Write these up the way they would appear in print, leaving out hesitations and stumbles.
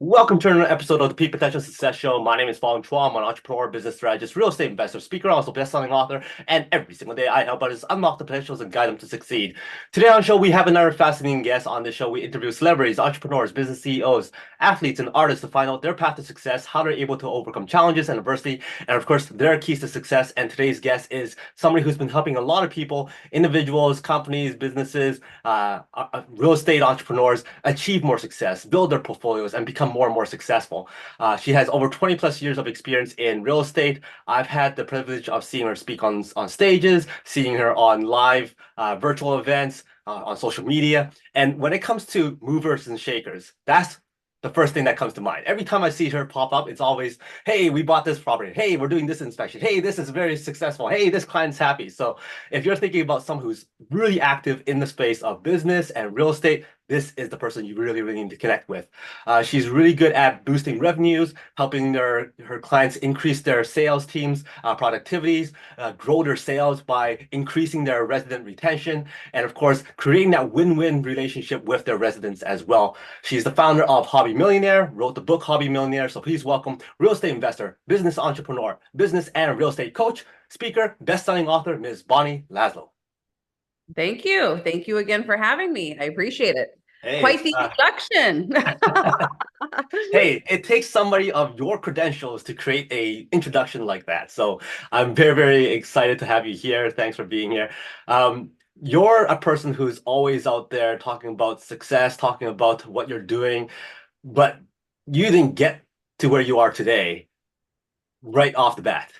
Welcome to another episode of the Peak Potential Success Show. My name is Fong. I'm an entrepreneur, business strategist, real estate investor, speaker, also best-selling author, and every single day I help others unlock the potentials and guide them to succeed. Today on the show, we have another fascinating guest. On this show, we interview celebrities, entrepreneurs, business CEOs, athletes, and artists to find out their path to success, how they're able to overcome challenges and adversity, and of course, their keys to success. And today's guest is somebody who's been helping a lot of people, individuals, companies, businesses, real estate entrepreneurs achieve more success, build their portfolios, and become more and more successful. She has over 20 plus years of experience in real estate. I've had the privilege of seeing her speak on stages, seeing her on live virtual events, on social media. And when it comes to movers and shakers, that's the first thing that comes to mind. Every time I see her pop up, it's always, hey, we bought this property. Hey, we're doing this inspection. Hey, this is very successful. Hey, this client's happy. So if you're thinking about someone who's really active in the space of business and real estate, this is the person you really, really need to connect with. She's really good at boosting revenues, helping her clients increase their sales teams' productivities, grow their sales by increasing their resident retention, and of course, creating that win-win relationship with their residents as well. She's the founder of Hobby Millionaire, wrote the book Hobby Millionaire. So please welcome real estate investor, business entrepreneur, business and real estate coach, speaker, best-selling author, Ms. Bonnie Laslo. Thank you. Thank you again for having me. I appreciate it. Hey, Quite the introduction. hey, it takes somebody of your credentials to create a introduction like that. So I'm very, very excited to have you here. Thanks for being here. You're a person who's always out there talking about success, talking about what you're doing, but you didn't get to where you are today right off the bat.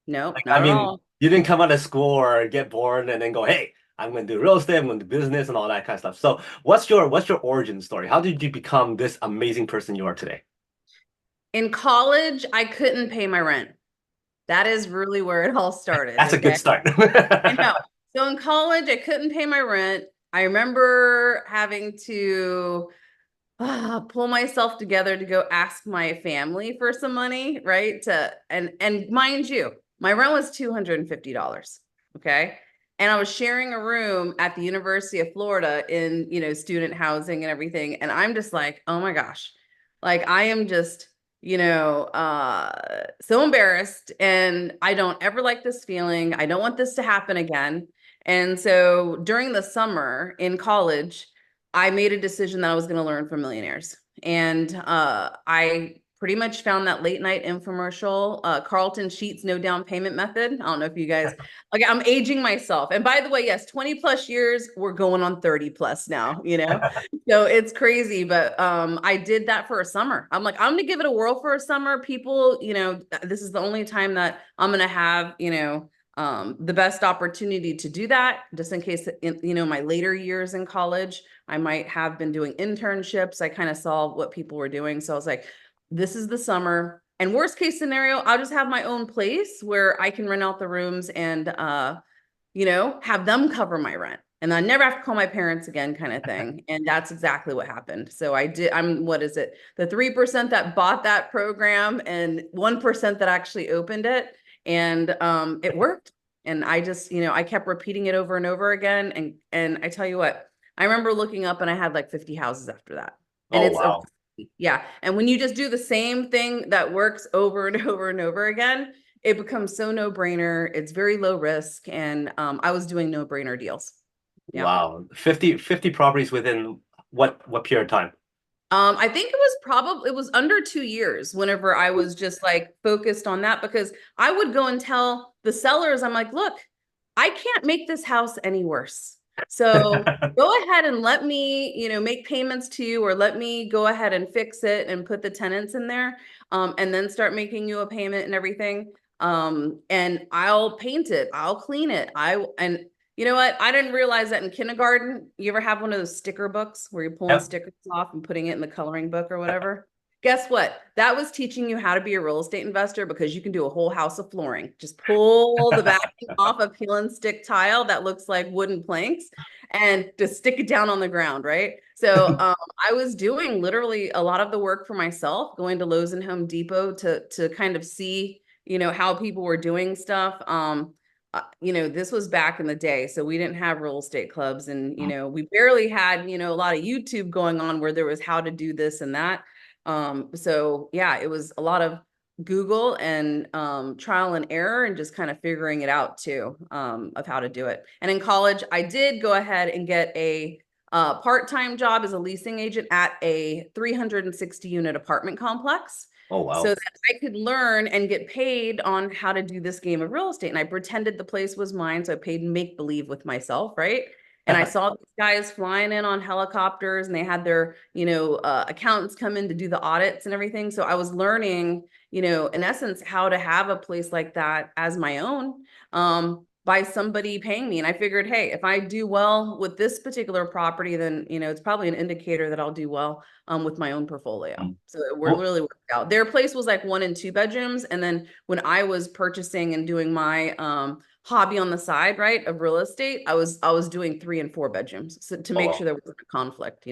No, Like, not at all. you didn't come out of school or get born and then go, hey, I'm going to do real estate, I'm going to do business and all that kind of stuff. So what's your origin story? How did you become this amazing person you are today? In college, I couldn't pay my rent. That is really where it all started. That's a good Okay. start. I know. So in college, I couldn't pay my rent. I remember having to pull myself together to go ask my family for some money, right? And mind you, my rent was $250. Okay. And I was sharing a room at the University of Florida in, student housing and everything. And I'm just like, oh my gosh, like I am just, so embarrassed. And I don't ever like this feeling. I don't want this to happen again. And so during the summer in college, I made a decision that I was going to learn from millionaires. And I pretty much found that late night infomercial, Carlton Sheets no down payment method. I don't know if you guys, like, I'm aging myself. And by the way, yes, 20 plus years, we're going on 30 plus now, So it's crazy, but I did that for a summer. I'm like, I'm going to give it a whirl for a summer. People, this is the only time that I'm going to have, the best opportunity to do that, just in case, my later years in college, I might have been doing internships. I kind of saw what people were doing. So I was like, this is the summer. And worst case scenario, I'll just have my own place where I can rent out the rooms and, have them cover my rent. And I never have to call my parents again, kind of thing. And that's exactly what happened. So what is it? The 3% that bought that program and 1% that actually opened it. And it worked. And I just, I kept repeating it over and over again. And I tell you what, I remember looking up and I had like 50 houses after that. And Oh, wow. yeah. And when you just do the same thing that works over and over and over again, it becomes so no-brainer. It's very low risk. And I was doing no-brainer deals. Yeah. Wow. 50 properties within what period of time? I think it was under 2 years whenever I was just like focused on that, because I would go and tell the sellers, I'm like, look, I can't make this house any worse. So go ahead and let me, make payments to you, or let me go ahead and fix it and put the tenants in there, and then start making you a payment and everything. And I'll paint it, I'll clean it. And you know what? I didn't realize that in kindergarten. You ever have one of those sticker books where you're pulling Yep. stickers off and putting it in the coloring book or whatever? Guess what? That was teaching you how to be a real estate investor, because you can do a whole house of flooring. Just pull the backing off a peel and stick tile that looks like wooden planks and just stick it down on the ground, right? So I was doing literally a lot of the work for myself, going to Lowe's and Home Depot to kind of see, how people were doing stuff. This was back in the day, so we didn't have real estate clubs, and we barely had a lot of YouTube going on where there was how to do this and that. So yeah, it was a lot of Google and trial and error and just kind of figuring it out too, of how to do it. And in college, I did go ahead and get a part-time job as a leasing agent at a 360 unit apartment complex Oh so wow. that I could learn and get paid on how to do this game of real estate. And I pretended the place was mine. So I paid make believe with myself, right? And I saw these guys flying in on helicopters and they had their, accountants come in to do the audits and everything. So I was learning, in essence, how to have a place like that as my own. By somebody paying me. And I figured, hey, if I do well with this particular property, then, it's probably an indicator that I'll do well with my own portfolio. Mm. So it Well, really worked out. Their place was like 1 and 2 bedrooms. And then when I was purchasing and doing my hobby on the side, right, of real estate, I was doing 3 and 4 bedrooms so to oh make sure wow. there wasn't a conflict.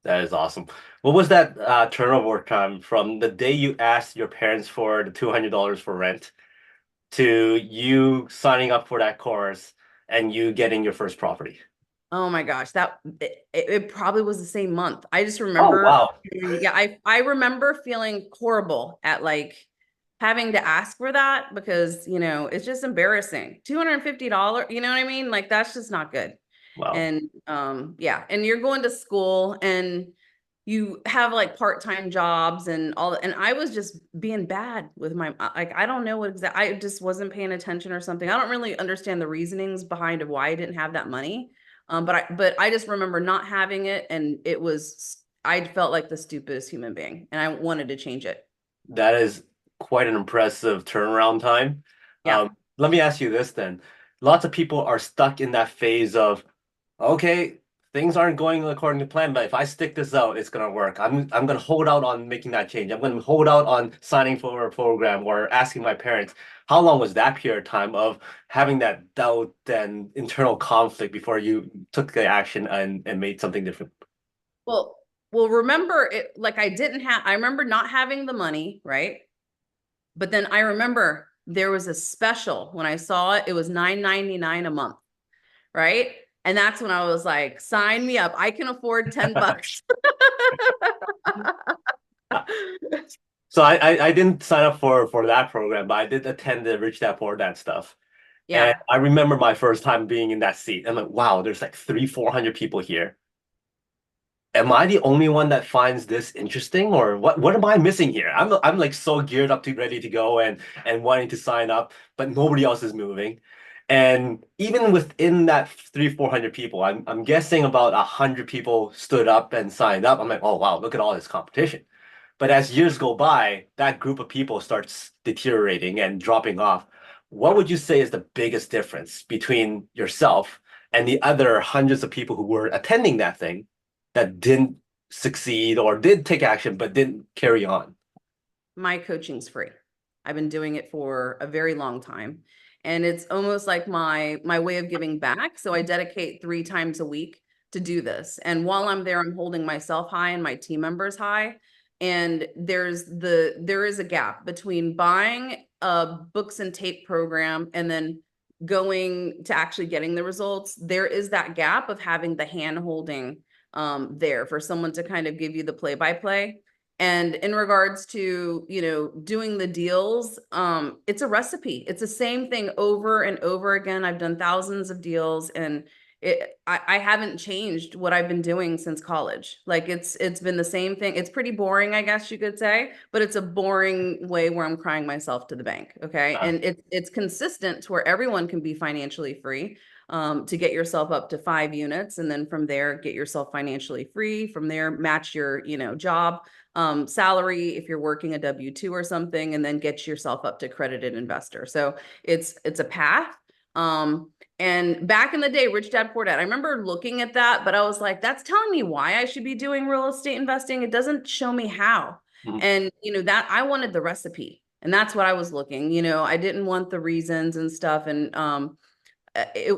That is awesome. What was that turnover time from the day you asked your parents for the $200 for rent to you signing up for that course and you getting your first property? Oh my gosh, it probably was the same month. I just Oh remember, wow. yeah, I remember feeling horrible at like having to ask for that because, it's just embarrassing. $250, you know what I mean? Like that's just not good. Wow. And yeah, and you're going to school and you have like part-time jobs and all, and I was just being bad with my, like I don't know what exactly, I just wasn't paying attention or something. I don't really understand the reasonings behind of why I didn't have that money. But I just remember not having it, and I felt like the stupidest human being, and I wanted to change it. That is quite an impressive turnaround time. Yeah. Let me ask you this then. Lots of people are stuck in that phase of, okay, things aren't going according to plan, but if I stick this out, it's gonna work. I'm gonna hold out on making that change. I'm gonna hold out on signing for a program or asking my parents. How long was that period of time of having that doubt and internal conflict before you took the action and made something different? Well, well, remember it like I remember not having the money, right? But then I remember there was a special when I saw it, it was $9.99 a month, right? And that's when I was like, sign me up. I can afford $10. So I didn't sign up for that program, but I did attend the Rich Dad Poor Dad stuff. And Yeah. I remember my first time being in that seat. I'm like, wow, there's like 400 people here. Am I the only one that finds this interesting, or what am I missing here? I'm like so geared up to ready to go and wanting to sign up, but nobody else is moving. And even within that 400 people, I'm guessing about 100 people stood up and signed up. I'm like, oh wow, look at all this competition. But as years go by, that group of people starts deteriorating and dropping off. What would you say is the biggest difference between yourself and the other hundreds of people who were attending that thing that didn't succeed or did take action but didn't carry on? My coaching's free. I've been doing it for a very long time. And it's almost like my way of giving back. So I dedicate 3 times a week to do this. And while I'm there, I'm holding myself high and my team members high. And there is a gap between buying a books and tape program and then going to actually getting the results. There is that gap of having the hand holding there for someone to kind of give you the play by play. And in regards to, doing the deals, it's a recipe. It's the same thing over and over again. I've done thousands of deals and I haven't changed what I've been doing since college. Like it's been the same thing. It's pretty boring, I guess you could say, but it's a boring way where I'm crying myself to the bank. Okay. Uh, And it's consistent to where everyone can be financially free. To get yourself up to 5 units, and then from there get yourself financially free. From there, match your, job salary if you're working a W-2 or something, and then get yourself up to accredited investor. So it's a path. And back in the day, Rich Dad Poor Dad, I remember looking at that, but I was like, that's telling me why I should be doing real estate investing. It doesn't show me how. mhm. And that I wanted the recipe. And that's what I was looking. I didn't want the reasons and stuff. And it,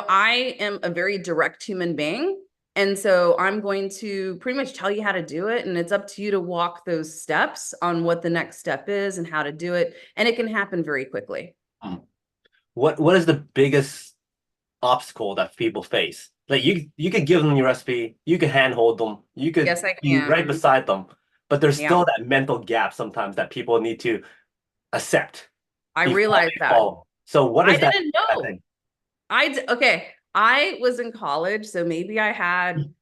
I am a very direct human being. And so I'm going to pretty much tell you how to do it. And it's up to you to walk those steps on what the next step is and how to do it. And it can happen very quickly. Mhm. What is the biggest obstacle that people face? Like you could give them your recipe, you could handhold them, you could Yes, I be can. right beside them. but there's Yeah, still that mental gap sometimes that people need to accept I before realized they that. follow. So what I is didn't that know. thing? Okay. I was in college, so maybe I had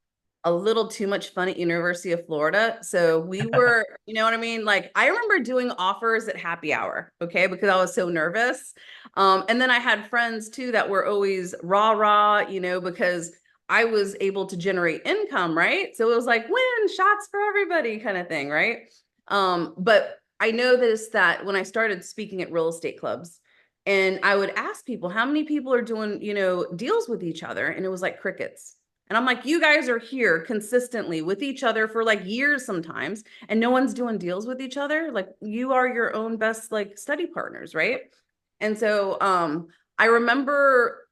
a little too much fun at University of Florida. So we were, you know what I mean? Like I remember doing offers at happy hour, okay, because I was so nervous. And then I had friends too that were always rah rah, because I was able to generate income, right? So it was like win shots for everybody kind of thing, right? But I noticed that when I started speaking at real estate clubs, and I would ask people how many people are doing, deals with each other, and it was like crickets. And I'm like, you guys are here consistently with each other for like years sometimes, and no one's doing deals with each other. Like you are your own best like study partners, right? And so I remember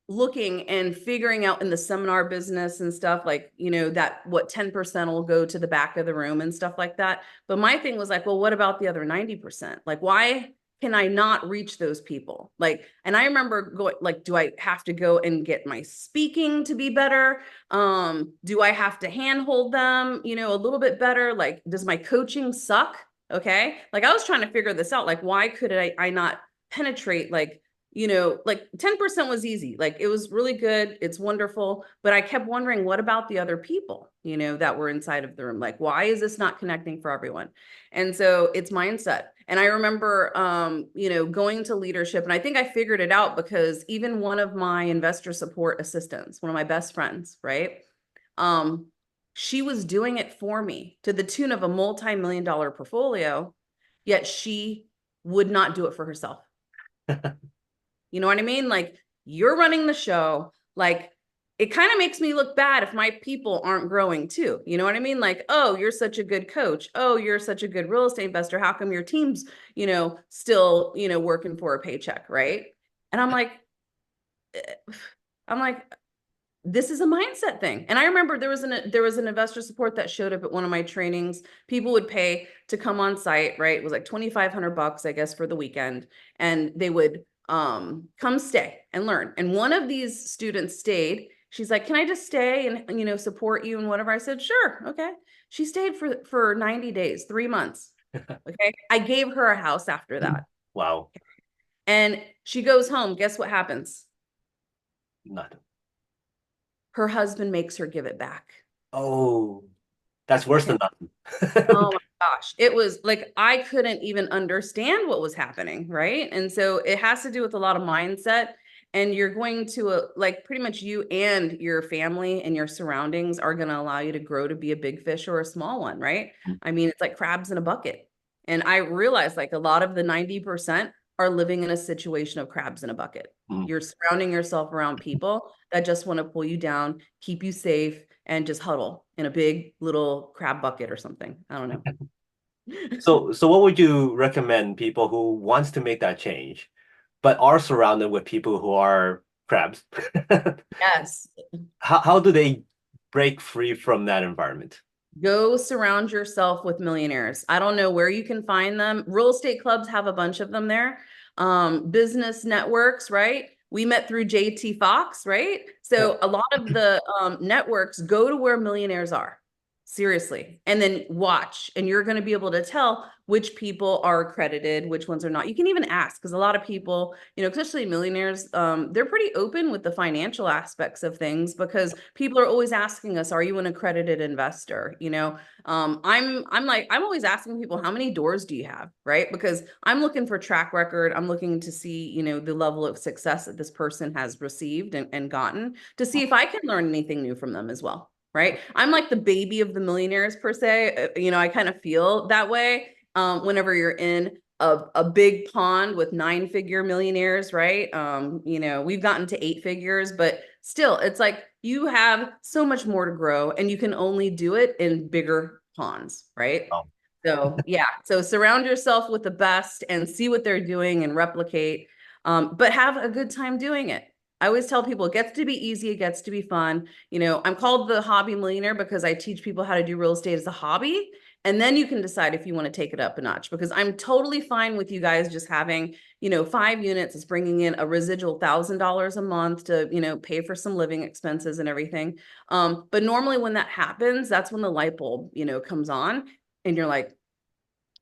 looking and figuring out in the seminar business and stuff like, that what 10% will go to the back of the room and stuff like that. But my thing was like, well, what about the other 90%? Like, why can I not reach those people? Like, and I remember going, like, do I have to go and get my speaking to be better? Do I have to handhold them, a little bit better? Like, does my coaching suck? Okay. Like I was trying to figure this out. Like, why could I not penetrate like 10% was easy. Like it was really good. It's wonderful. But I kept wondering, what about the other people, that were inside of the room? Like, why is this not connecting for everyone? And so it's mindset. And I remember, going to leadership, and I think I figured it out because even one of my investor support assistants, one of my best friends, right? Um, she was doing it for me to the tune of a multi-million-dollar portfolio, yet she would not do it for herself. You know what I mean? Like you're running the show. Like it kind of makes me look bad if my people aren't growing too. You know what I mean? Like, oh, you're such a good coach. Oh, you're such a good real estate investor. How come your team's, still, working for a paycheck, right? And eh, I'm like, this is a mindset thing. And I remember there was an investor support that showed up at one of my trainings. People would pay to come on site, right? It was like $2,500, I guess, for the weekend. And they would come stay and learn. And one of these students stayed. She's like, can I just stay and support you and whatever? I said, sure, okay. She stayed for 90 days, 3 months. Okay. I gave her a house after that. Wow. And she goes home. Guess what happens? Nothing. Her husband makes her give it back. Oh, that's worse Okay. than nothing. Oh my gosh. It was like I couldn't even understand what was happening, right? And so it has to do with a lot of mindset. And you're going to like pretty much you and your family and your surroundings are going to allow you to grow to be a big fish or a small one, right? I mean, it's like crabs in a bucket. And I realized like a lot of the 90% are living in a situation of crabs in a bucket. Mm. You're surrounding yourself around people that just want to pull you down, keep you safe, and just huddle in a big little crab bucket or something. I don't know. So what would you recommend people who wants to make that change, but are surrounded with people who are crabs? Yes. How do they break free from that environment? Go surround yourself with millionaires. I don't know where you can find them. Real estate clubs have a bunch of them there. Business networks, right? We met through JT Fox, right? Yeah. So a lot of the networks go to where millionaires are. Seriously. And then watch, and you're going to be able to tell which people are accredited, which ones are not. You can even ask because a lot of people, especially millionaires, they're pretty open with the financial aspects of things because people are always asking us, are you an accredited investor? I'm always asking people, how many doors do you have? Right? Because I'm looking for track record. I'm looking to see, the level of success that this person has received and gotten to see if I can learn anything new from them as well. Right. I'm like the baby of the millionaires per se. I kind of feel that way whenever you're in a big pond with 9-figure millionaires, right? We've gotten to 8 figures, but still, it's like you have so much more to grow and you can only do it in bigger ponds, right? Oh. So, yeah. So surround yourself with the best and see what they're doing and replicate, but have a good time doing it. I always tell people it gets to be easy, it gets to be fun. I'm called the hobby millionaire because I teach people how to do real estate as a hobby. And then you can decide if you want to take it up a notch because I'm totally fine with you guys just having, 5 units is bringing in a residual $1,000 a month to, pay for some living expenses and everything. But normally when that happens, that's when the light bulb, comes on. and you're like,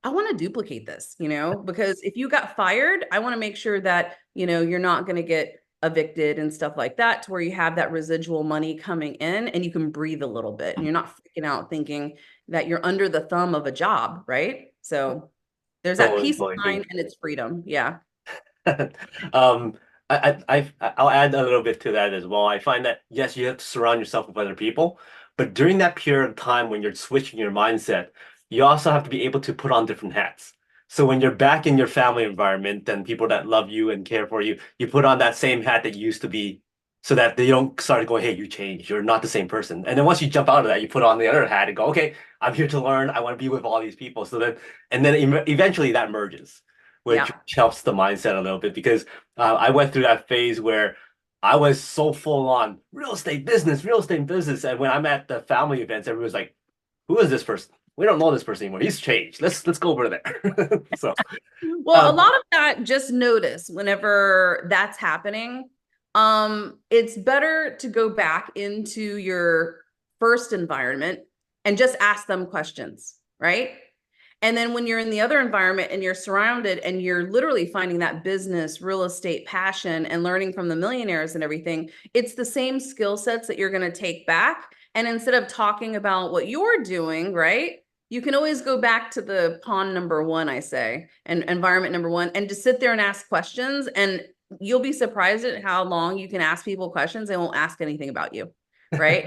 I want to duplicate this, because if you got fired, I want to make sure that, you're not going to get evicted and stuff like that, to where you have that residual money coming in and you can breathe a little bit and you're not freaking out thinking that you're under the thumb of a job, right? So there's that Totally, peace of totally agree. mind and it's freedom. Yeah. Um, I'll add a little bit to that as well. I find that yes, you have to surround yourself with other people, but during that period of time when you're switching your mindset, you also have to be able to put on different hats. So when you're back in your family environment and people that love you and care for you, you put on that same hat that you used to be, so that they don't start going, "Hey, you changed. You're not the same person." And then once you jump out of that, you put on the other hat and go, "Okay, I'm here to learn. I want to be with all these people." So then, and then eventually that merges, which Yeah. helps the mindset a little bit because I went through that phase where I was so full on real estate business, and when I'm at the family events, everyone's like, "Who is this person? We don't know this person anymore. He's changed. Let's go over there." So, Well, a um, lot of that, just notice whenever that's happening, it's better to go back into your first environment and just ask them questions, right? And then when you're in the other environment and you're surrounded and you're literally finding that business, real estate passion and learning from the millionaires and everything, it's the same skill sets that you're going to take back. And instead of talking about what you're doing, right? You can always go back to the pond number one, I say, and environment number one, and just sit there and ask questions. And you'll be surprised at how long you can ask people questions. They won't ask anything about you, right?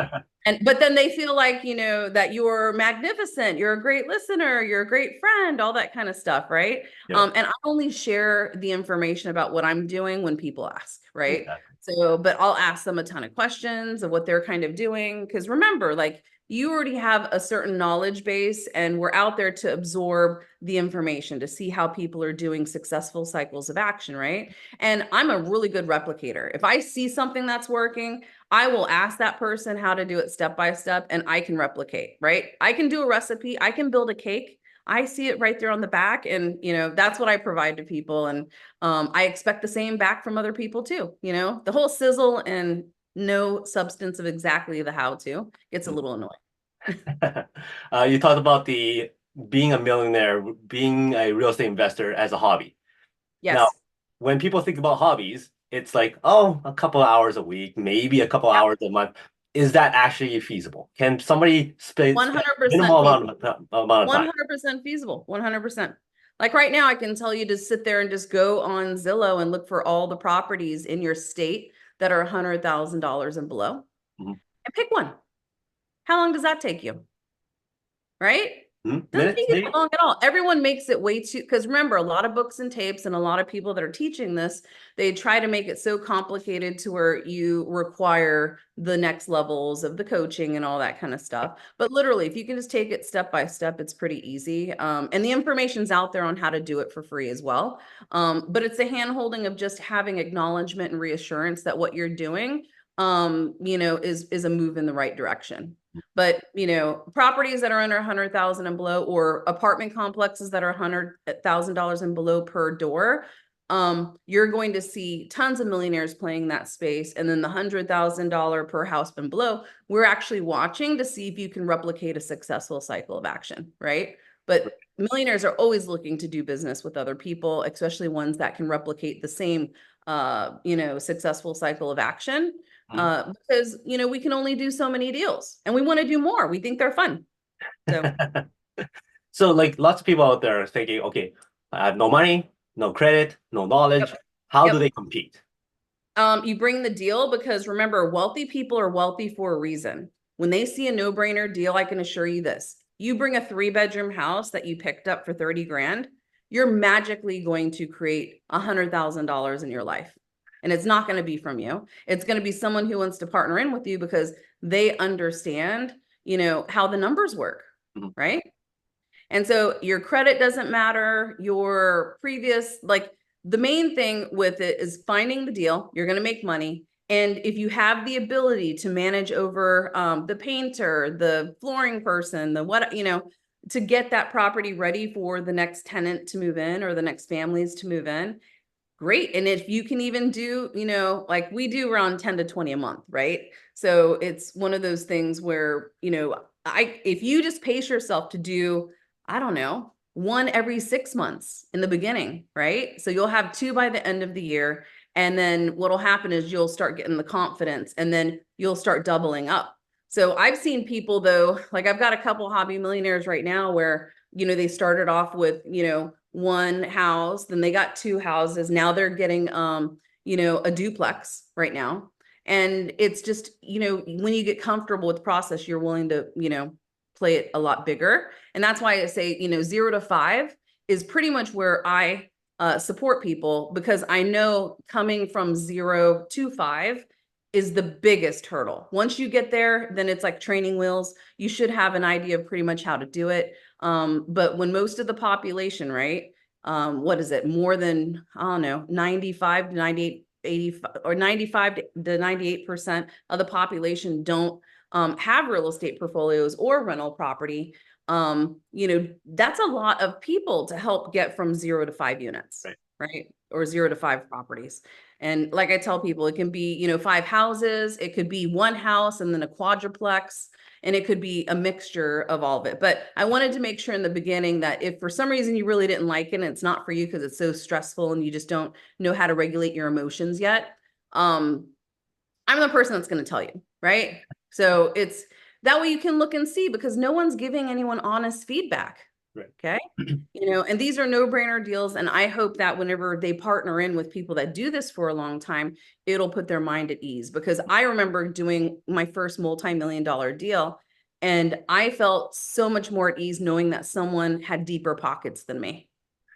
But then they feel like, that you're magnificent, you're a great listener, you're a great friend, all that kind of stuff, right? yeah, And I only share the information about what I'm doing when people ask, right? exactly. So, but I'll ask them a ton of questions of what they're kind of doing. Because remember, like, you already have a certain knowledge base, and we're out there to absorb the information to see how people are doing successful cycles of action, right? And I'm a really good replicator. If I see something that's working, I will ask that person how to do it step by step, and I can replicate, right? I can do a recipe, I can build a cake. I see it right there on the back, and that's what I provide to people. And I expect the same back from other people too. The whole sizzle and no substance of exactly the how to gets a little annoying. You talked about the being a millionaire, being a real estate investor as a hobby. Now, Yes. when people think about hobbies, it's like, oh, a couple of hours a week, maybe a couple of Yep. hours a month. Is that actually feasible? Can somebody spend minimal 100% amount feasible. of time? 100% feasible. 100%. Like right now, I can tell you to sit there and just go on Zillow and look for all the properties in your state that are $100,000 and below Mhm. and pick one. How long does that take you? Right? Doesn't Minutes, take you that maybe? long at all. Everyone makes it way too, because remember, a lot of books and tapes and a lot of people that are teaching this, they try to make it so complicated to where you require the next levels of the coaching and all that kind of stuff. But literally, if you can just take it step by step, it's pretty easy. And the information's out there on how to do it for free as well. But it's a hand holding of just having acknowledgement and reassurance that what you're doing, is a move in the right direction. But properties that are under 100,000 and below, or apartment complexes that are $100,000 and below per door, you're going to see tons of millionaires playing that space. And then the $100,000 per house and below, we're actually watching to see if you can replicate a successful cycle of action, right? But millionaires are always looking to do business with other people, especially ones that can replicate the same successful cycle of action, Mhm. because we can only do so many deals and we want to do more. We think they're fun. So So, like, lots of people out there are thinking, okay, I have no money, no credit, no knowledge. yep, How do yep. they compete? You bring the deal because remember, wealthy people are wealthy for a reason. When they see a no-brainer deal, I can assure you this. You bring a 3-bedroom house that you picked up for 30 grand, you're magically going to create $100,000 in your life. And it's not going to be from you. It's going to be someone who wants to partner in with you because they understand, how the numbers work, Mhm. right? And so your credit doesn't matter, your previous, like, the main thing with it is finding the deal. You're going to make money. And if you have the ability to manage over the painter, the flooring person, the what, to get that property ready for the next tenant to move in or the next families to move in, great. And if you can even do, like we do around 10 to 20 a month, right? So it's one of those things where, if you just pace yourself to do I don't know, one every 6 months in the beginning, right? So you'll have two by the end of the year. And then what'll happen is you'll start getting the confidence and then you'll start doubling up. So I've seen people though, like I've got a couple hobby millionaires right now where, they started off with, one house, then they got two houses. Now they're getting, a duplex right now. And it's just, when you get comfortable with the process, you're willing to, play it a lot bigger. And that's why I say, 0 to 5 is pretty much where I support people, because I know coming from 0 to 5 is the biggest hurdle. Once you get there, then it's like training wheels. You should have an idea of pretty much how to do it. But when most of the population, right, what is it? More than, I don't know, 95 to 98, 85 or 95 to 98% of the population don't have real estate portfolios or rental property. That's a lot of people to help get from 0 to 5 units, right? Or 0 to 5 properties. And like I tell people, it can be, 5 houses, it could be one house and then a quadruplex, and it could be a mixture of all of it. But I wanted to make sure in the beginning that if for some reason you really didn't like it and it's not for you because it's so stressful and you just don't know how to regulate your emotions yet, I'm the person that's going to tell you, right? So it's that way you can look and see, because no one's giving anyone honest feedback. Right. Okay. And these are no-brainer deals. And I hope that whenever they partner in with people that do this for a long time, it'll put their mind at ease. Because I remember doing my first multi-million-dollar deal, and I felt so much more at ease knowing that someone had deeper pockets than me,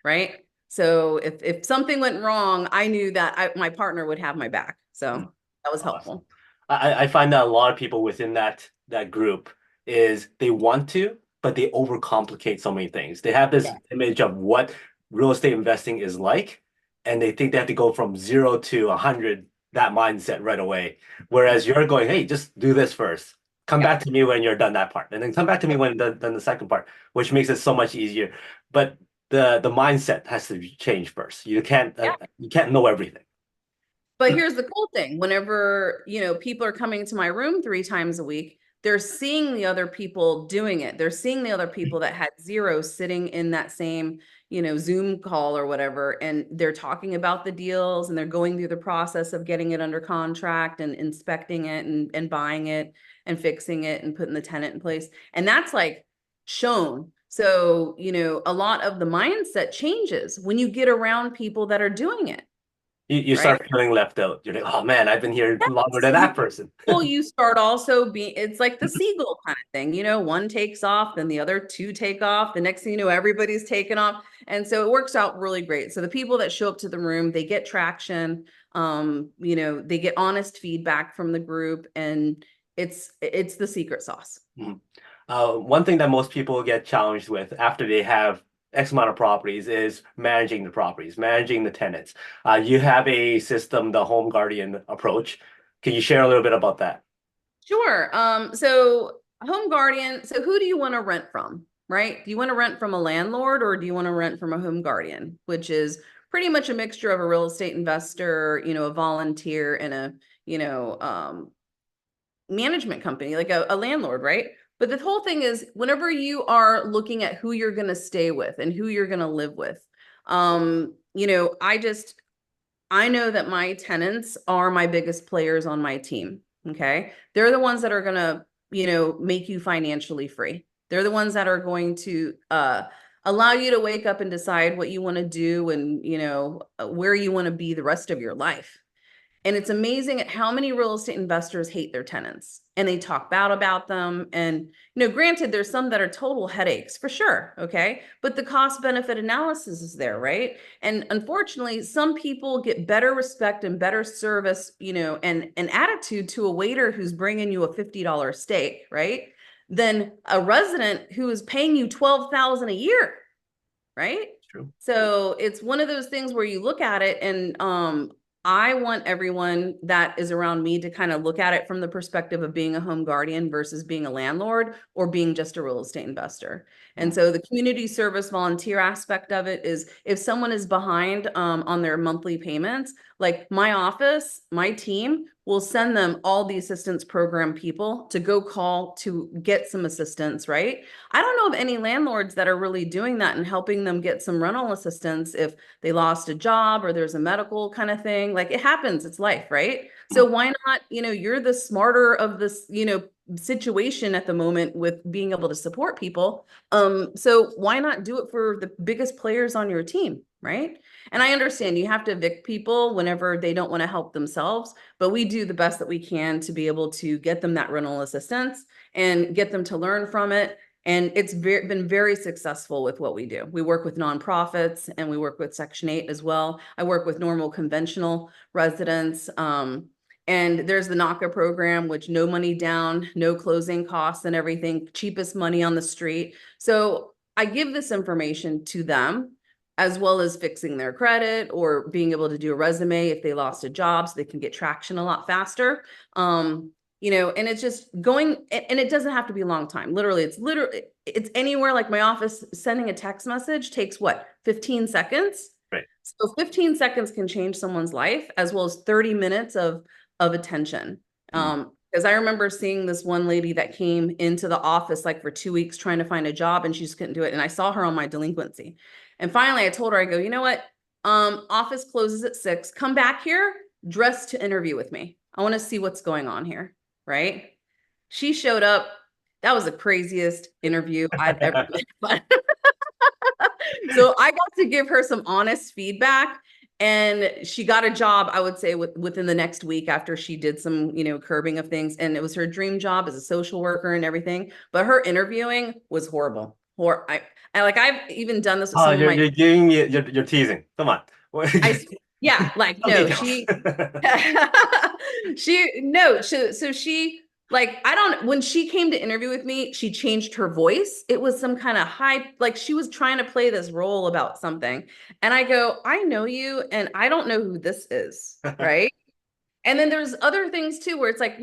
right? So if something went wrong, I knew that my partner would have my back. So that was helpful. I find that a lot of people within that group is they want to, but they overcomplicate so many things. They have this image of what real estate investing is like, and they think they have to go from 0 to 100, that mindset right away. Whereas you're going, hey, just do this first. Come back to me when you're done that part, and then come back to me when done the second part, which makes it so much easier. But the mindset has to change first. You can't know everything. But here's the cool thing. Whenever, people are coming to my room 3 times a week, they're seeing the other people doing it. They're seeing the other people that had zero sitting in that same, Zoom call or whatever. And they're talking about the deals and they're going through the process of getting it under contract and inspecting it and buying it and fixing it and putting the tenant in place. And that's like shown. So, a lot of the mindset changes when you get around people that are doing it. You start feeling left out. You're like, oh man, I've been here longer than that person. Well, you start also being, it's like the seagull kind of thing, one takes off, then the other two take off. The next thing you know, everybody's taken off. And so it works out really great. So the people that show up to the room, they get traction, they get honest feedback from the group, and it's the secret sauce. One thing that most people get challenged with after they have X amount of properties is managing the properties, managing the tenants. You have a system, the home guardian approach. Can you share a little bit about that? Sure. So home guardian, so who do you want to rent from, right? Do you want to rent from a landlord, or do you want to rent from a home guardian, which is pretty much a mixture of a real estate investor, a volunteer, and a, management company, like a landlord, right? But the whole thing is, whenever you are looking at who you're going to stay with and who you're going to live with, I know that my tenants are my biggest players on my team. Okay. They're the ones that are going to, make you financially free. They're the ones that are going to, allow you to wake up and decide what you want to do and, where you want to be the rest of your life. And it's amazing at how many real estate investors hate their tenants and they talk bad about them. And, granted, there's some that are total headaches for sure. Okay. But the cost benefit analysis is there, right? And unfortunately, some people get better respect and better service, and an attitude to a waiter who's bringing you a $50 steak, right? Than a resident who is paying you $12,000 a year. Right. True. So it's one of those things where you look at it and, I want everyone that is around me to kind of look at it from the perspective of being a home guardian versus being a landlord or being just a real estate investor. And so the community service volunteer aspect of it is, if someone is behind on their monthly payments, Like my office, my team will send them all the assistance program people to go call to get some assistance, right? I don't know of any landlords that are really doing that and helping them get some rental assistance if they lost a job or there's a medical kind of thing. Like it happens, it's life, right? So why not, you're the smarter of this, situation at the moment with being able to support people. So why not do it for the biggest players on your team, right? And I understand you have to evict people whenever they don't want to help themselves, but we do the best that we can to be able to get them that rental assistance and get them to learn from it. And it's been very successful with what we do. We work with nonprofits and we work with Section 8 as well. I work with normal conventional residents. And there's the NACA program, which no money down, no closing costs and everything, cheapest money on the street. So I give this information to them as well as fixing their credit or being able to do a resume if they lost a job so they can get traction a lot faster. And it's just going, and it doesn't have to be a long time. Literally, it's anywhere. Like my office, sending a text message takes what, 15 seconds? Right. So 15 seconds can change someone's life as well as 30 minutes of attention. Because I remember seeing this one lady that came into the office like for 2 weeks trying to find a job and she just couldn't do it. And I saw her on my delinquency. And finally I told her, I go, you know what? Office closes at 6. Come back here dressed to interview with me. I want to see what's going on here. Right? She showed up. That was the craziest interview I'd ever been. So I got to give her some honest feedback. And she got a job, I would say, within the next week after she did some, curbing of things. And it was her dream job as a social worker and everything. But her interviewing was horrible. I've even done this with some of my. You're giving me, you're teasing. Come on. Yeah, like no, she when she came to interview with me, she changed her voice. It was some kind of high, like she was trying to play this role about something. And I go, I know you, and I don't know who this is, right? And then there's other things too, where it's like,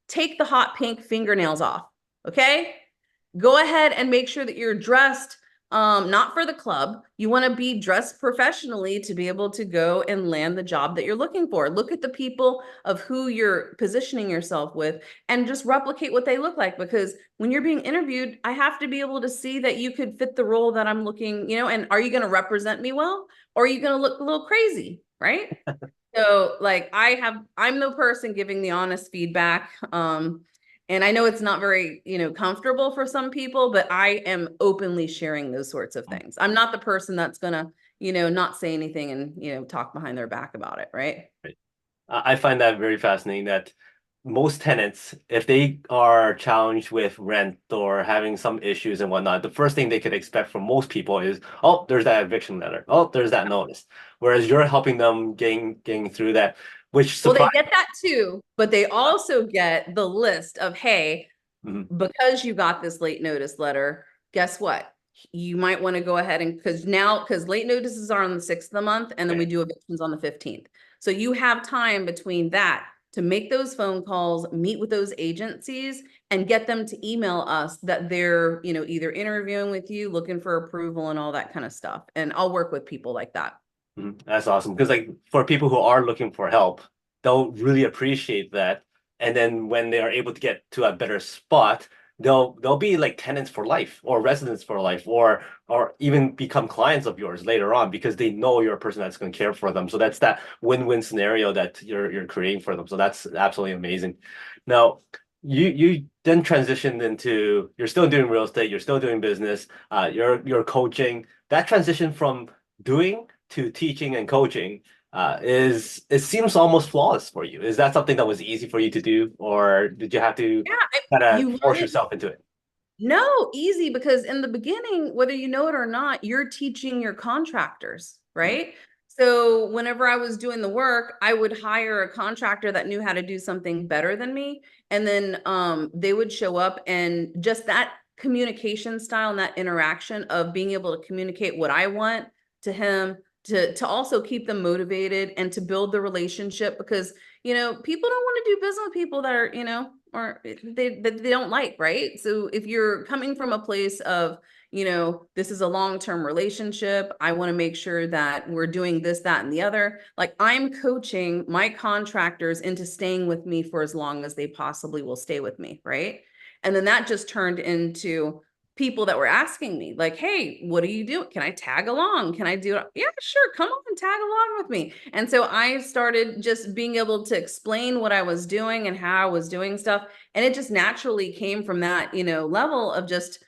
take the hot pink fingernails off, okay? Go ahead and make sure that you're dressed not for the club. You want to be dressed professionally to be able to go and land the job that you're looking for. Look at the people of who you're positioning yourself with and just replicate what they look like. Because when you're being interviewed, I have to be able to see that you could fit the role that I'm looking, and are you going to represent me well? Or are you going to look a little crazy? Right? So like I'm the person giving the honest feedback. And I know it's not very, comfortable for some people, but I am openly sharing those sorts of things. I'm not the person that's gonna, not say anything and, talk behind their back about it, right? Right. I find that very fascinating that most tenants, if they are challenged with rent or having some issues and whatnot, the first thing they could expect from most people is, oh, there's that eviction letter. Oh, there's that notice. Whereas you're helping them getting through that, which Well, they get that too, but they also get the list of, hey, because you got this late notice letter, guess what? You might want to go ahead and because late notices are on the 6th of the month, and then we do evictions on the 15th. So you have time between that to make those phone calls, meet with those agencies, and get them to email us that they're, either interviewing with you, looking for approval and all that kind of stuff. And I'll work with people like that. That's awesome. Because like for people who are looking for help, they'll really appreciate that. And then when they are able to get to a better spot, they'll be like tenants for life or residents for life or even become clients of yours later on because they know you're a person that's going to care for them. So that's that win-win scenario that you're creating for them. So that's absolutely amazing. Now, you then transitioned into you're still doing real estate, you're still doing business, you're coaching. That transition from doing to teaching and coaching it seems almost flawless for you. Is that something that was easy for you to do, or did you have to kind of force yourself into it? No, easy, because in the beginning, whether you know it or not, you're teaching your contractors, right? So whenever I was doing the work, I would hire a contractor that knew how to do something better than me. And then they would show up, and just that communication style and that interaction of being able to communicate what I want to him, to also keep them motivated and to build the relationship, because people don't want to do business with people that are, or they don't like, right? So if you're coming from a place of, this is a long-term relationship, I want to make sure that we're doing this, that, and the other. Like, I'm coaching my contractors into staying with me for as long as they possibly will stay with me, right? And then that just turned into people that were asking me, like, hey, what do you do? Can I tag along? Can I do it? Yeah, sure. Come on, tag along with me. And so I started just being able to explain what I was doing and how I was doing stuff. And it just naturally came from that, level of just,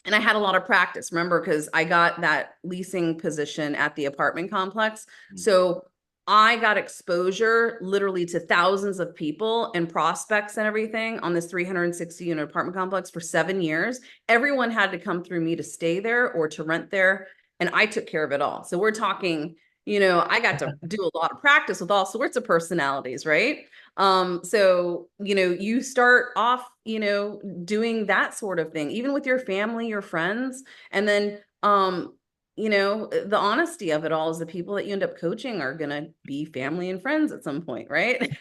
and I had a lot of practice, remember, because I got that leasing position at the apartment complex. So I got exposure literally to thousands of people and prospects and everything on this 360 unit apartment complex for 7 years. Everyone had to come through me to stay there or to rent there. And I took care of it all. So we're talking, I got to do a lot of practice with all sorts of personalities, right? So, you start off, doing that sort of thing, even with your family, your friends, and then, the honesty of it all is the people that you end up coaching are going to be family and friends at some point, right?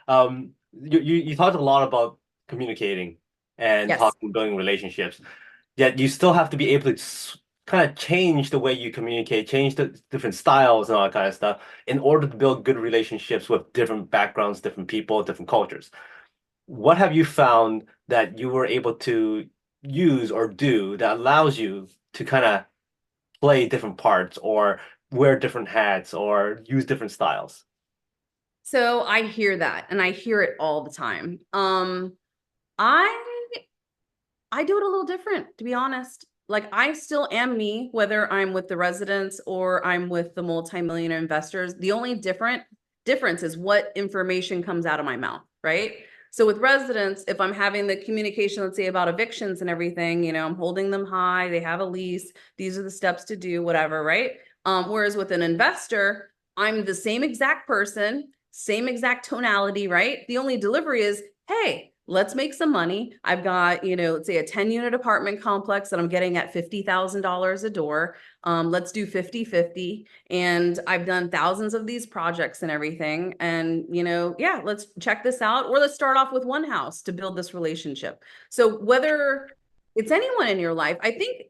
You talked a lot about communicating and Yes. talking, building relationships. Yet you still have to be able to kind of change the way you communicate, change the different styles and all that kind of stuff in order to build good relationships with different backgrounds, different people, different cultures. What have you found that you were able to use or do that allows you to kind of play different parts or wear different hats or use different styles? So I hear that and I hear it all the time. I I do it a little different, to be honest. Like, I still am me, whether I'm with the residents or I'm with the multimillionaire investors. The only difference is what information comes out of my mouth, right? So with residents, if I'm having the communication, let's say about evictions and everything, I'm holding them high, they have a lease, these are the steps to do, whatever, right? Whereas with an investor, I'm the same exact person, same exact tonality, right? The only delivery is, hey, let's make some money. I've got, let's say a 10-unit apartment complex that I'm getting at $50,000 a door. Let's do 50-50. And I've done thousands of these projects and everything. And, yeah, let's check this out. Or let's start off with one house to build this relationship. So whether it's anyone in your life, I think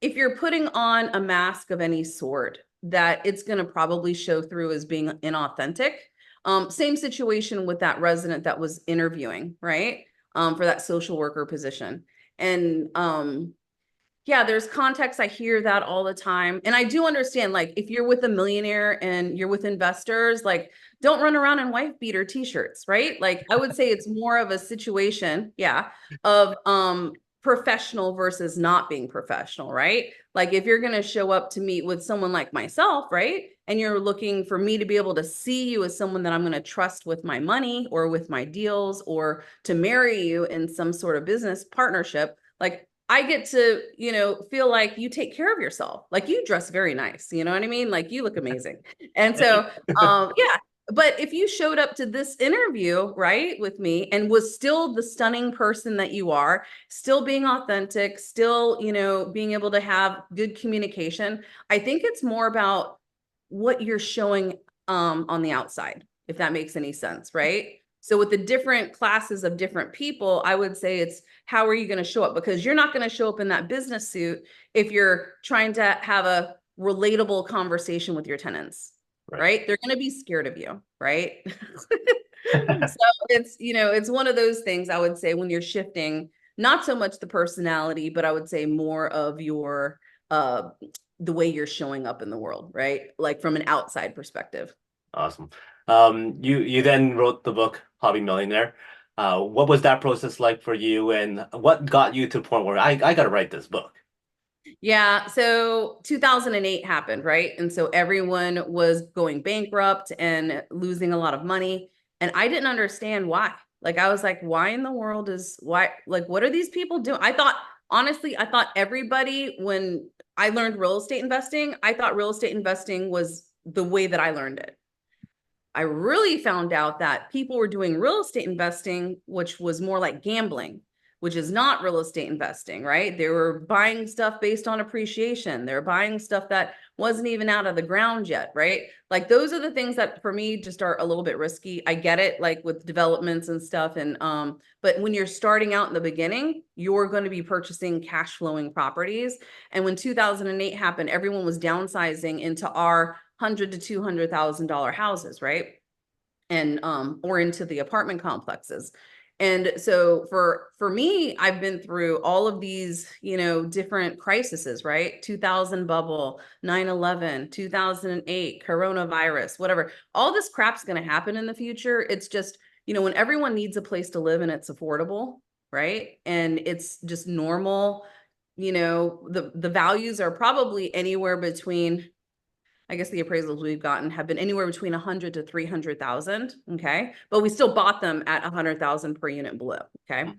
if you're putting on a mask of any sort, that it's going to probably show through as being inauthentic. Same situation with that resident that was interviewing, right? For that social worker position. And yeah, there's context. I hear that all the time. And I do understand, like, if you're with a millionaire and you're with investors, like, don't run around in wife beater t-shirts, right? Like, I would say it's more of a situation, yeah, of professional versus not being professional, right? Like, if you're going to show up to meet with someone like myself, right? And you're looking for me to be able to see you as someone that I'm going to trust with my money or with my deals or to marry you in some sort of business partnership, like, I get to, feel like you take care of yourself. Like, you dress very nice. You know what I mean? Like, you look amazing. And so, yeah. But if you showed up to this interview, right, with me and was still the stunning person that you are, still being authentic, still, being able to have good communication, I think it's more about what you're showing on the outside, if that makes any sense, right? So with the different classes of different people, I would say it's how are you going to show up? Because you're not going to show up in that business suit if you're trying to have a relatable conversation with your tenants, right? They're going to be scared of you, right? So it's one of those things I would say when you're shifting, not so much the personality, but I would say more of your the way you're showing up in the world, right? Like from an outside perspective. Awesome. You then wrote the book Hobby Millionaire. What was that process like for you, and what got you to the point where I got to write this book? Yeah, so 2008 happened, right? And so everyone was going bankrupt and losing a lot of money, and I didn't understand why. Like, I was like, why in the world is why, like, what are these people doing? I thought, honestly, I thought everybody, when I learned real estate investing, I thought real estate investing was the way that I learned it. I really found out that people were doing real estate investing, which was more like gambling, which is not real estate investing, right? They were buying stuff based on appreciation. They're buying stuff that wasn't even out of the ground yet, right? Like those are the things that for me just are a little bit risky. I get it, like with developments and stuff. And but when you're starting out in the beginning, you're going to be purchasing cash flowing properties. And when 2008 happened, everyone was downsizing into our $100,000 to $200,000 houses, right? And or into the apartment complexes. And so for me, I've been through all of these, different crises, right? 2000 bubble, 9/11, 2008, coronavirus, whatever. All this crap's going to happen in the future. It's just, when everyone needs a place to live and it's affordable, right? And it's just normal, the values are probably anywhere between, I guess the appraisals we've gotten have been anywhere between 100 to 300,000. Okay. But we still bought them at 100,000 per unit below. Okay.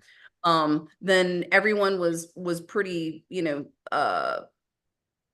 Then everyone was pretty,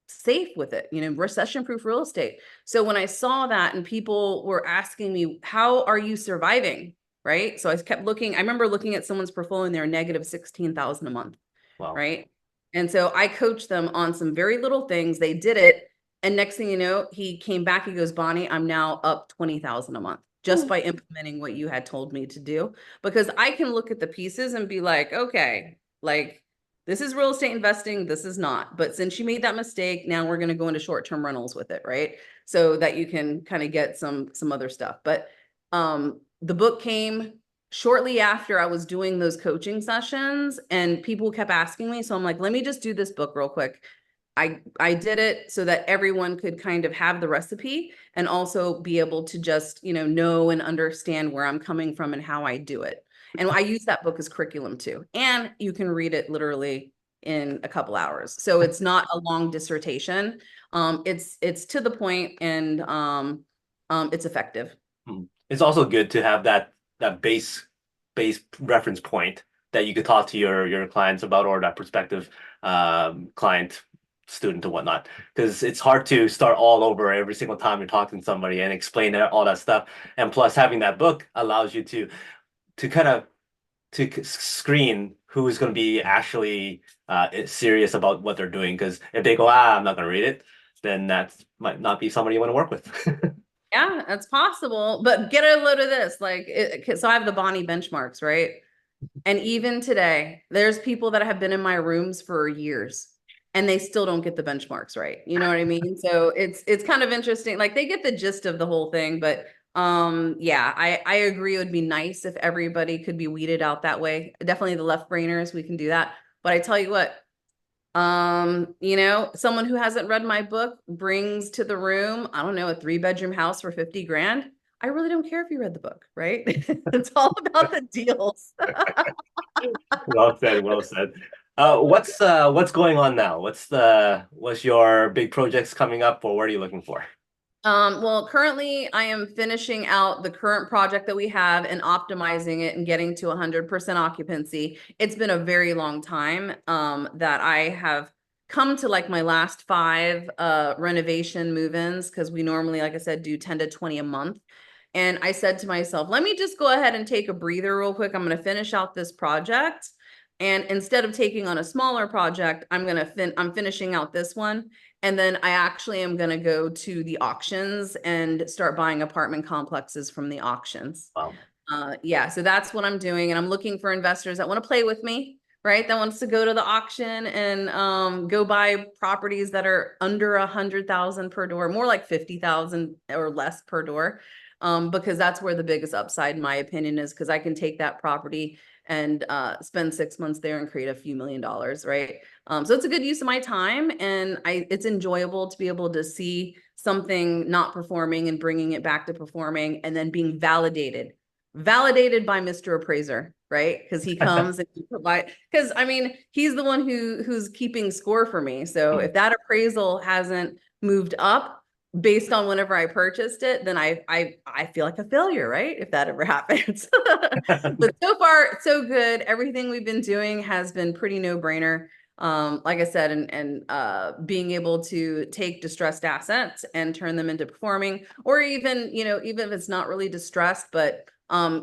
safe with it, recession proof real estate. So when I saw that and people were asking me, how are you surviving? Right. So I kept looking. I remember looking at someone's portfolio and they're negative 16,000 a month. Wow. Right. And so I coached them on some very little things. They did it. And next thing you know, he came back. He goes, Bonnie, I'm now up 20,000 a month just by implementing what you had told me to do. Because I can look at the pieces and be like, okay, like this is real estate investing. This is not. But since you made that mistake, now we're going to go into short-term rentals with it, right? So that you can kind of get some other stuff. But the book came shortly after I was doing those coaching sessions and people kept asking me. So I'm like, let me just do this book real quick. I did it so that everyone could kind of have the recipe and also be able to just, know and understand where I'm coming from and how I do it. And I use that book as curriculum too. And you can read it literally in a couple hours. So it's not a long dissertation. It's to the point and it's effective. It's also good to have that base reference point that you could talk to your clients about, or that prospective client, student, and whatnot, because it's hard to start all over every single time you're talking to somebody and explain all that stuff. And plus, having that book allows you to kind of screen who is going to be actually serious about what they're doing. Because if they go, I'm not going to read it, then that might not be somebody you want to work with. Yeah, that's possible. But get a load of this. So I have the Bonnie benchmarks, right? And even today, there's people that have been in my rooms for years and they still don't get the benchmarks right. You know what I mean? So it's kind of interesting. Like they get the gist of the whole thing, but yeah, I agree. It would be nice if everybody could be weeded out that way. Definitely the left brainers, we can do that. But I tell you what, someone who hasn't read my book brings to the room, I don't know, a 3-bedroom house for 50 grand. I really don't care if you read the book, right? It's all about the deals. Well said, well said. What's going on now? What's your big projects coming up, or what are you looking for? Well, currently I am finishing out the current project that we have and optimizing it and getting to 100% occupancy. It's been a very long time that I have come to like my last 5 renovation move-ins, because we normally, like I said, do 10 to 20 a month. And I said to myself, let me just go ahead and take a breather real quick. I'm going to finish out this project. And instead of taking on a smaller project, I'm finishing out this one. And then I actually am going to go to the auctions and start buying apartment complexes from the auctions. Wow. Yeah, so that's what I'm doing. And I'm looking for investors that want to play with me, right? That wants to go to the auction and go buy properties that are under 100,000 per door, more like 50,000 or less per door. Because that's where the biggest upside, in my opinion, is, because I can take that property and spend 6 months there and create a few $1,000,000, right? So it's a good use of my time, and it's enjoyable to be able to see something not performing and bringing it back to performing, and then being validated by Mr. Appraiser, right? Because he comes and he provide, because I mean, he's the one who's keeping score for me. So if that appraisal hasn't moved up based on whenever I purchased it, then I feel like a failure, right? If that ever happens. But so far, so good. Everything we've been doing has been pretty no-brainer. Like I said, and being able to take distressed assets and turn them into performing, or even, even if it's not really distressed, but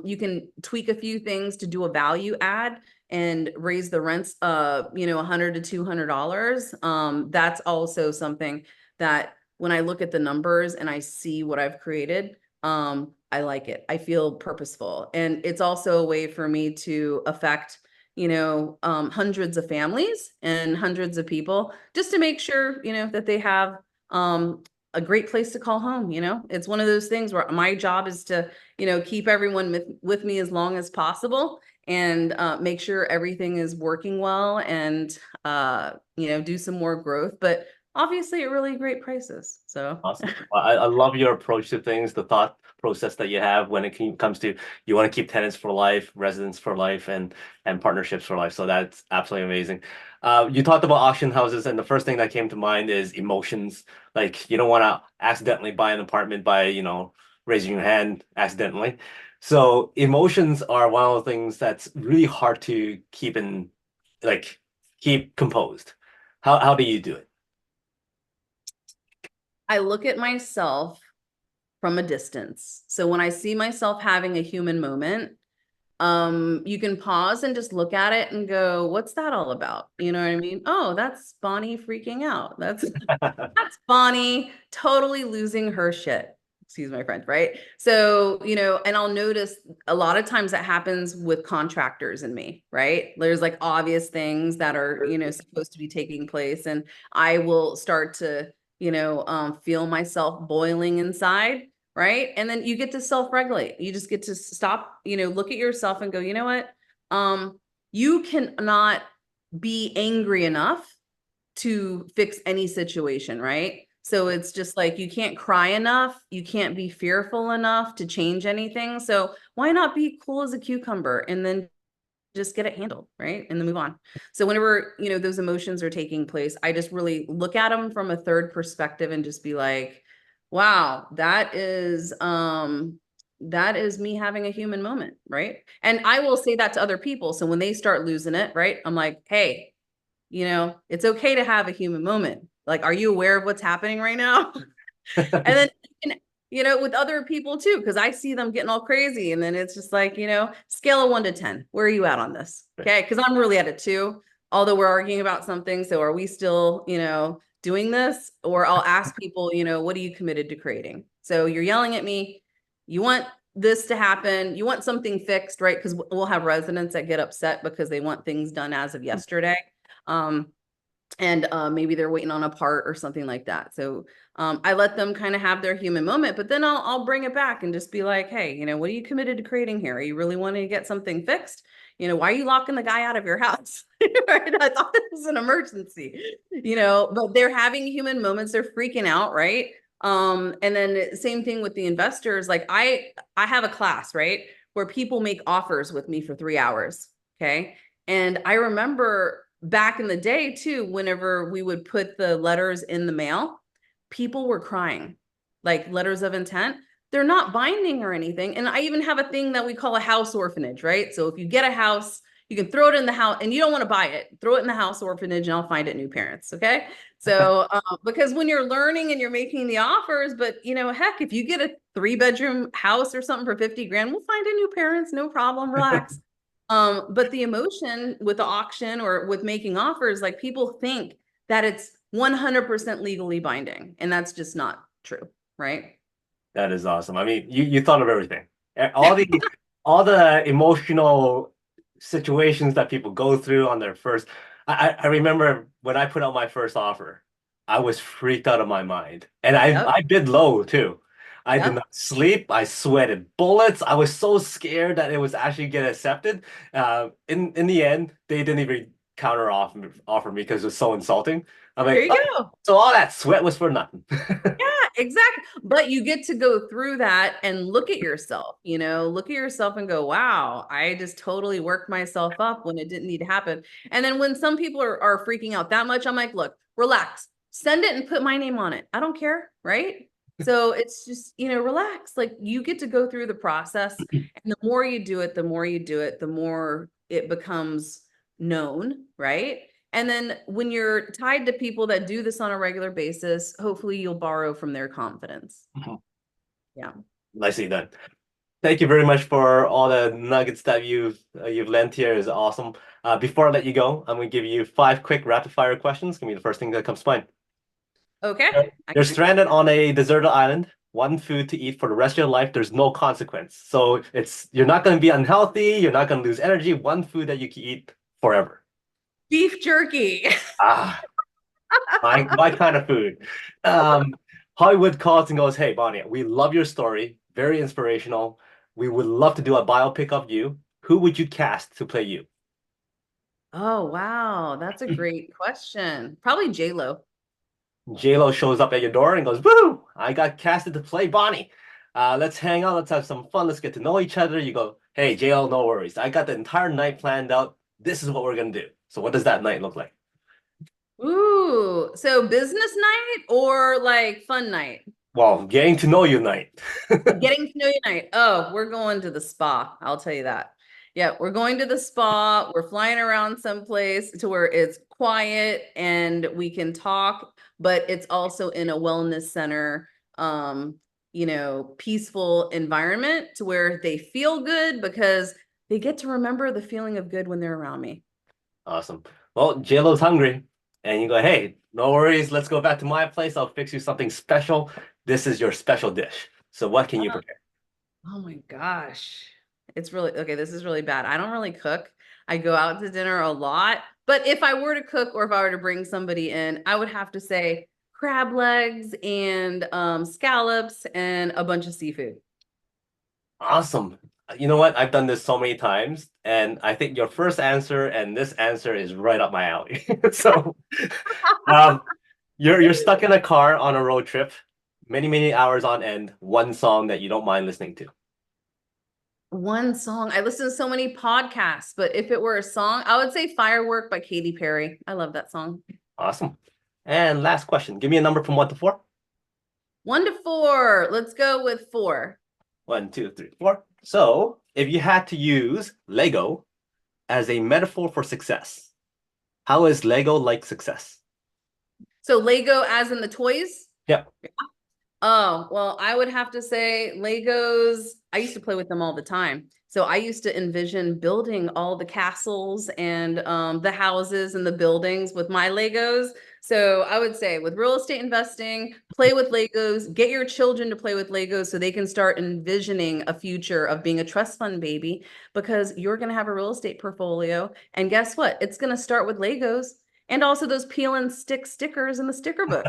you can tweak a few things to do a value add and raise the rents, $100 to $200. That's also something that when I look at the numbers and I see what I've created, I like it. I feel purposeful. And it's also a way for me to affect, hundreds of families and hundreds of people just to make sure, that they have a great place to call home. It's one of those things where my job is to, keep everyone with me as long as possible and make sure everything is working well and, do some more growth. But obviously at really great prices. So Awesome. I love your approach to things, the thought process that you have when it comes to you want to keep tenants for life, residents for life, and partnerships for life. So that's absolutely amazing. You talked about auction houses, and the first thing that came to mind is emotions. Like you don't want to accidentally buy an apartment by, raising your hand accidentally. So emotions are one of the things that's really hard to like keep composed. How do you do it? I look at myself from a distance. So when I see myself having a human moment, you can pause and just look at it and go, what's that all about? You know what I mean? Oh, that's Bonnie freaking out. That's Bonnie totally losing her shit. Excuse my French, right? So, and I'll notice a lot of times that happens with contractors and me, right? There's like obvious things that are, supposed to be taking place. And I will start to, feel myself boiling inside, right? And then you get to self-regulate. You just get to stop, look at yourself and go, you know what? You cannot be angry enough to fix any situation, right? So it's just like you can't cry enough, you can't be fearful enough to change anything. So why not be cool as a cucumber and then just get it handled, right? And then move on. So whenever, those emotions are taking place, I just really look at them from a third perspective and just be like, wow, that is me having a human moment, right? And I will say that to other people. So when they start losing it, right? I'm like, hey, it's okay to have a human moment. Like, are you aware of what's happening right now? And then, with other people too, because I see them getting all crazy. And then it's just like, scale of 1 to 10. Where are you at on this? Okay. Because I'm really at a 2, although we're arguing about something. So are we still, doing this? Or I'll ask people, what are you committed to creating? So you're yelling at me. You want this to happen. You want something fixed, right? Because we'll have residents that get upset because they want things done as of yesterday. And maybe they're waiting on a part or something like that. So I let them kind of have their human moment, but then I'll bring it back and just be like, hey, what are you committed to creating here? Are you really wanting to get something fixed? Why are you locking the guy out of your house? Right? I thought it was an emergency, but they're having human moments. They're freaking out, right? And then same thing with the investors. Like I have a class, right, where people make offers with me for 3 hours. Okay. And I remember back in the day too, whenever we would put the letters in the mail, people were crying, like letters of intent. They're not binding or anything. And I even have a thing that we call a house orphanage, right? So if you get a house, you can throw it in the house and you don't want to buy it, throw it in the house orphanage and I'll find it new parents. Okay. So, because when you're learning and you're making the offers, but heck, if you get a 3-bedroom house or something for 50 grand, we'll find a new parents, no problem, relax. But the emotion with the auction or with making offers, like people think that it's 100% legally binding, and that's just not true, right? That is awesome. I mean, you thought of everything. All the emotional situations that people go through on their first. I remember when I put out my first offer, I was freaked out of my mind. And Yep. I bid low too. I did Yep. not sleep. I sweated bullets. I was so scared that it was actually get accepted. In the end, they didn't even counter offer me because it was so insulting. I'm There like, you oh, go. so all that sweat was for nothing. Yeah, exactly. But you get to go through that and look at yourself, look at yourself and go, wow, I just totally worked myself up when it didn't need to happen. And then when some people are freaking out that much, I'm like, look, relax, send it and put my name on it. I don't care. Right. So it's just, relax. Like you get to go through the process. And the more you do it, the more you do it, the more it becomes known. Right. And then when you're tied to people that do this on a regular basis, hopefully you'll borrow from their confidence. Yeah. Nicely done. Thank you very much for all the nuggets that you've lent here. Is awesome. Before I let you go, I'm going to give you 5 quick rapid fire questions. Give me the first thing that comes to mind. Okay. I You're can. stranded on a deserted island, one food to eat for the rest of your life. There's no consequence. So you're not going to be unhealthy. You're not going to lose energy. One food that you can eat forever. Beef jerky. Ah, my kind of food. Um, Hollywood calls and goes, "Hey, Bonnie, we love your story. Very inspirational. We would love to do a biopic of you. Who would you cast to play you?" Oh, wow. That's a great question. Probably J-Lo. Lo shows up at your door and goes, "Woo! I got casted to play Bonnie. Let's hang out. Let's have some fun. Let's get to know each other." You go, "Hey, Lo, no worries. I got the entire night planned out. This is what we're gonna do." So, what does that night look like? Ooh, so business night or like fun night? Well, getting to know you night. Getting to know you night. Oh, we're going to the spa. I'll tell you that. Yeah, we're going to the spa. We're flying around someplace to where it's quiet and we can talk, but it's also in a wellness center, peaceful environment to where they feel good because they get to remember the feeling of good when they're around me. Awesome. Well, Lo's hungry, and you go, "Hey, no worries. Let's go back to my place. I'll fix you something special. This is your special dish. So, what can you prepare?" Oh my gosh. It's really okay. This is really bad. I don't really cook. I go out to dinner a lot. But if I were to cook or if I were to bring somebody in, I would have to say crab legs and scallops and a bunch of seafood. Awesome. You know what? I've done this so many times, and I think your first answer and this answer is right up my alley. So, um, you're stuck in a car on a road trip, many hours on end, one song that you don't mind listening to. One song. I listen to so many podcasts, but if it were a song, I would say Firework by Katy Perry. I love that song. Awesome. And last question. Give me a number from 1 to 4. 1 to 4. Let's go with 4. 1, 2, 3, 4. So, if you had to use Lego as a metaphor for success, how is Lego like success? So Lego as in the toys? Yeah. Oh, well, I would have to say Legos. I used to play with them all the time. So I used to envision building all the castles and the houses and the buildings with my Legos. So I would say with real estate investing, play with Legos, get your children to play with Legos so they can start envisioning a future of being a trust fund baby because you're going to have a real estate portfolio. And guess what? It's going to start with Legos and also those peel and stick stickers in the sticker book.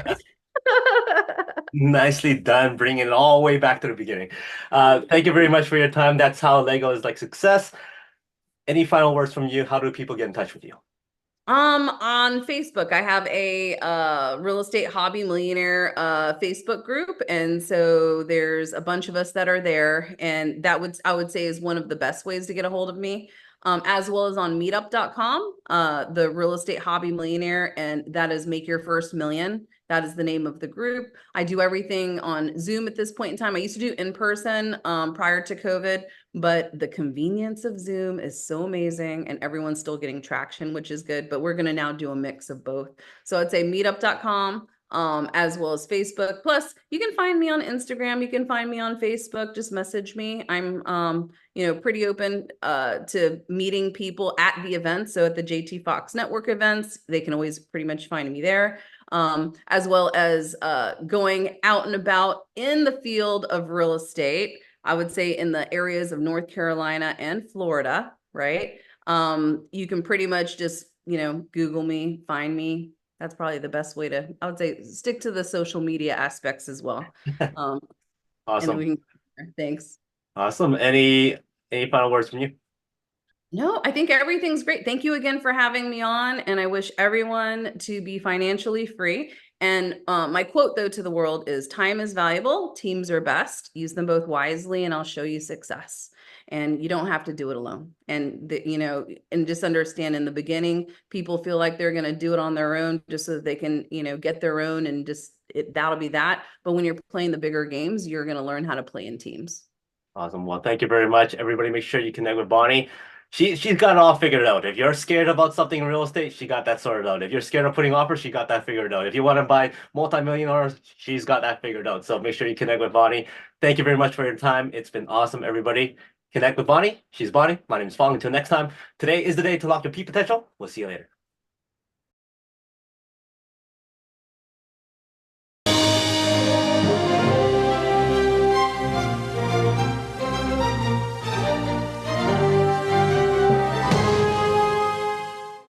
Nicely done, bringing it all the way back to the beginning. Thank you very much for your time. That's how Lego is like success. Any final words from you? How do people get in touch with you? On Facebook, I have a real estate hobby millionaire Facebook group, and so there's a bunch of us that are there, and I would say is one of the best ways to get a hold of me. As well as on meetup.com, the real estate hobby millionaire, and that is Make Your First Million. That is the name of the group. I do everything on Zoom at this point in time. I used to do in person prior to COVID, but the convenience of Zoom is so amazing and everyone's still getting traction, which is good. But we're going to now do a mix of both. So I'd say meetup.com as well as Facebook. Plus, you can find me on Instagram. You can find me on Facebook. Just message me. I'm pretty open to meeting people at the events. So at the JT Fox Network events, they can always pretty much find me there. As well as going out and about in the field of real estate. I would say in the areas of North Carolina and Florida, right? You can pretty much just, Google me, find me. That's probably the best way I would say, stick to the social media aspects as well. And then we Awesome. can, thanks. Awesome. Any final words from you? No, I think everything's great. Thank you again for having me on. And I wish everyone to be financially free. And my quote, though, to the world is time is valuable. Teams are best. Use them both wisely, and I'll show you success. And you don't have to do it alone. And, and just understand in the beginning, people feel like they're going to do it on their own just so that they can, get their own and that'll be that. But when you're playing the bigger games, you're going to learn how to play in teams. Awesome. Well, thank you very much. Everybody, make sure you connect with Bonnie. She's got it all figured out. If you're scared about something in real estate, she got that sorted out. If you're scared of putting offers, she got that figured out. If you want to buy multi-million dollars, she's got that figured out. So make sure you connect with Bonnie. Thank you very much for your time. It's been awesome, everybody. Connect with Bonnie. She's Bonnie. My name is Fong. Until next time, today is the day to lock your peak potential. We'll see you later.